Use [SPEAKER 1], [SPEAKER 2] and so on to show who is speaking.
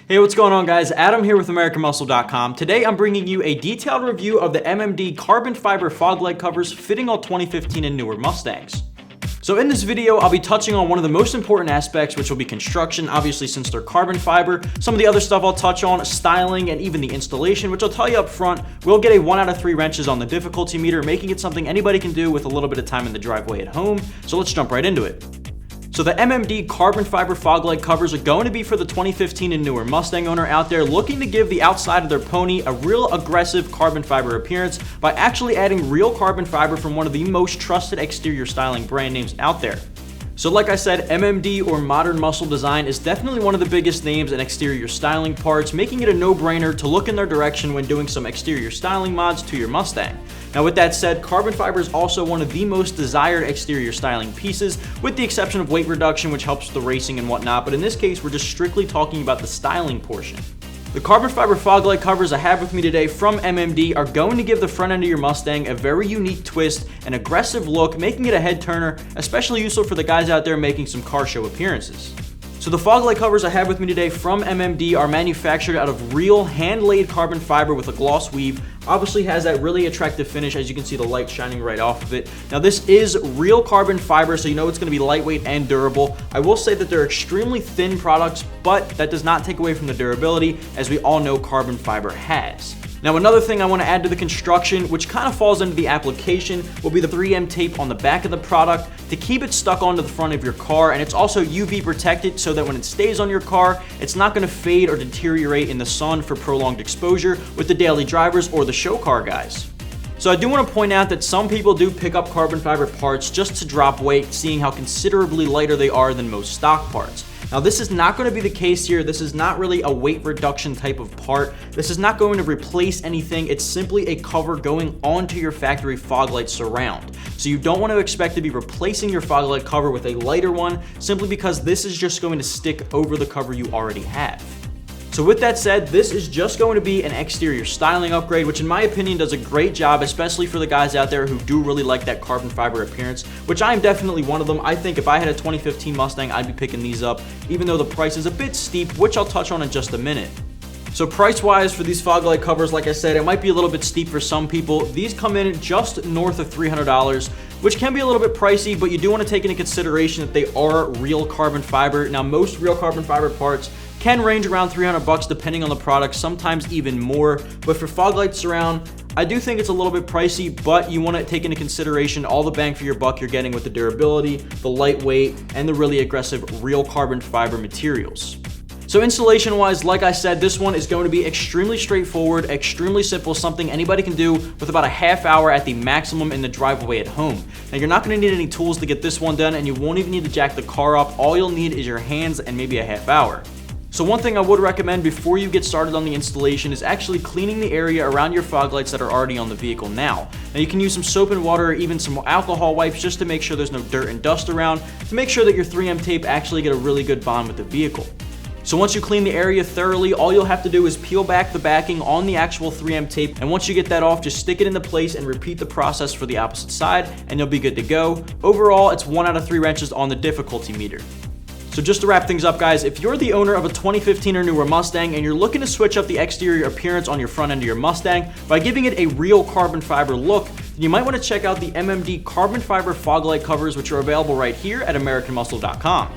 [SPEAKER 1] Hey, what's going on, guys? Adam here with AmericanMuscle.com. Today I'm bringing you a detailed review of the MMD carbon fiber fog light covers fitting all 2015 and newer Mustangs. So in this video, I'll be touching on one of the most important aspects, which will be construction, obviously since they're carbon fiber. Some of the other stuff I'll touch on, styling, and even the installation, which I'll tell you up front, will get a 1 out of 3 wrenches on the difficulty meter, making it something anybody can do with a little bit of time in the driveway at home. So let's jump right into it. So the MMD carbon fiber fog light covers are going to be for the 2015 and newer Mustang owner out there looking to give the outside of their pony a real aggressive carbon fiber appearance by actually adding real carbon fiber from one of the most trusted exterior styling brand names out there. So like I said, MMD or Modern Muscle Design is definitely one of the biggest names in exterior styling parts, making it a no-brainer to look in their direction when doing some exterior styling mods to your Mustang. Now with that said, carbon fiber is also one of the most desired exterior styling pieces, with the exception of weight reduction, which helps with the racing and whatnot, but in this case we're just strictly talking about the styling portion. The carbon fiber fog light covers I have with me today from MMD are going to give the front end of your Mustang a very unique twist and aggressive look, making it a head turner, especially useful for the guys out there making some car show appearances. So the fog light covers I have with me today from MMD are manufactured out of real hand-laid carbon fiber with a gloss weave. Obviously has that really attractive finish, as you can see the light shining right off of it. Now this is real carbon fiber, so you know it's going to be lightweight and durable. I will say that they're extremely thin products, but that does not take away from the durability, as we all know carbon fiber has. Now another thing I want to add to the construction, which kind of falls into the application, will be the 3M tape on the back of the product to keep it stuck onto the front of your car, and it's also UV protected so that when it stays on your car, it's not going to fade or deteriorate in the sun for prolonged exposure with the daily drivers or the show car guys. So I do want to point out that some people do pick up carbon fiber parts just to drop weight, seeing how considerably lighter they are than most stock parts. Now this is not going to be the case here. This is not really a weight reduction type of part. This is not going to replace anything. It's simply a cover going onto your factory fog light surround. So you don't want to expect to be replacing your fog light cover with a lighter one, simply because this is just going to stick over the cover you already have. So with that said, this is just going to be an exterior styling upgrade, which in my opinion does a great job, especially for the guys out there who do really like that carbon fiber appearance, which I am definitely one of them. I think if I had a 2015 Mustang, I'd be picking these up, even though the price is a bit steep, which I'll touch on in just a minute. So price-wise for these fog light covers, like I said, it might be a little bit steep for some people. These come in just north of $300, which can be a little bit pricey, but you do want to take into consideration that they are real carbon fiber. Now, most real carbon fiber parts can range around $300 depending on the product, sometimes even more. But for fog light surround, I do think it's a little bit pricey, but you want to take into consideration all the bang for your buck you're getting with the durability, the lightweight, and the really aggressive real carbon fiber materials. So installation wise, like I said, this one is going to be extremely straightforward, extremely simple, something anybody can do with about a half hour at the maximum in the driveway at home. Now you're not going to need any tools to get this one done, and you won't even need to jack the car up. All you'll need is your hands and maybe a half hour. So one thing I would recommend before you get started on the installation is actually cleaning the area around your fog lights that are already on the vehicle now. Now you can use some soap and water or even some alcohol wipes just to make sure there's no dirt and dust around, to make sure that your 3M tape actually get a really good bond with the vehicle. So once you clean the area thoroughly, all you'll have to do is peel back the backing on the actual 3M tape, and once you get that off, just stick it into place and repeat the process for the opposite side, and you'll be good to go. Overall, it's 1 out of 3 wrenches on the difficulty meter. So just to wrap things up, guys, if you're the owner of a 2015 or newer Mustang and you're looking to switch up the exterior appearance on your front end of your Mustang by giving it a real carbon fiber look, then you might want to check out the MMD carbon fiber fog light covers, which are available right here at AmericanMuscle.com.